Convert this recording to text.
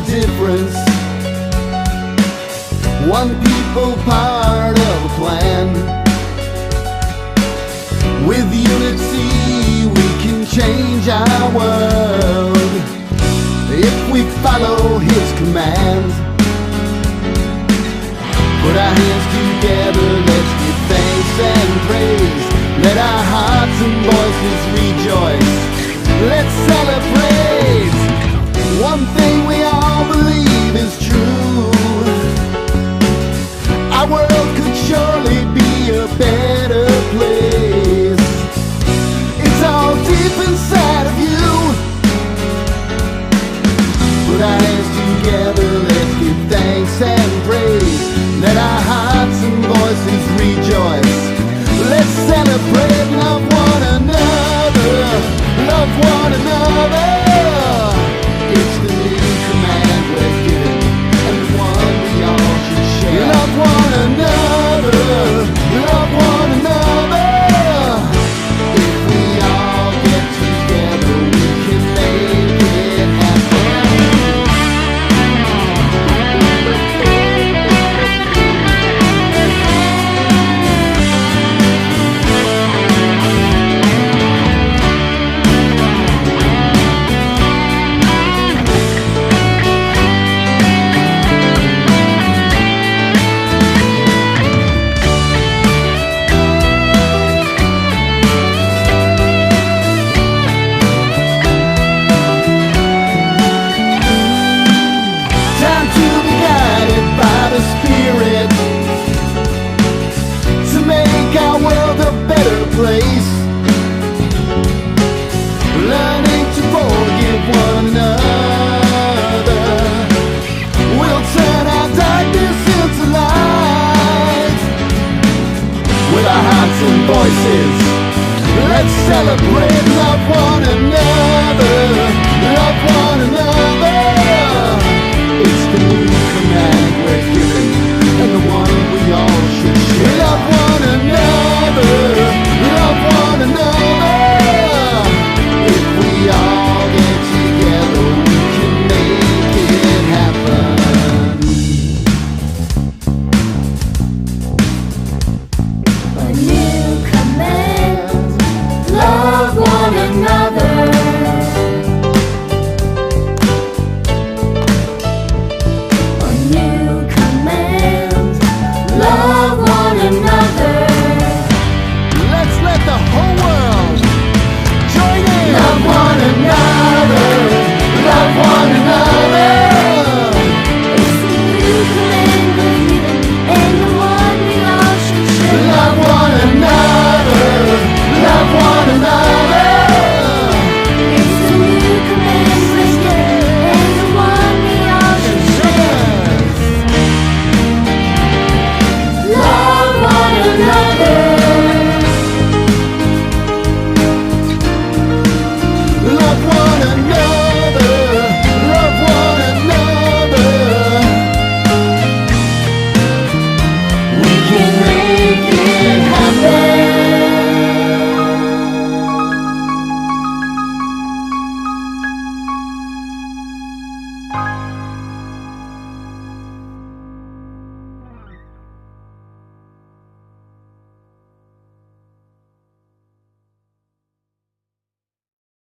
difference. One people, part of a plan. With unity we can change our world if we follow His commands. Put our hands together, let's give thanks and praise. Let our hearts and voices rejoice. Let's celebrate. One thing we all believe is true: our world could surely be a better place. It's all deep inside of you. Put our hands together, let's give thanks and praise. Let our hearts and voices rejoice. Let's celebrate, love one another, love one another. It's the new command we're given, and the one we all should share. Love one another, love one another. If we all get together, we can make it happen. Place. Learning to forgive one another will turn our darkness into light. With our hearts and voices, let's celebrate.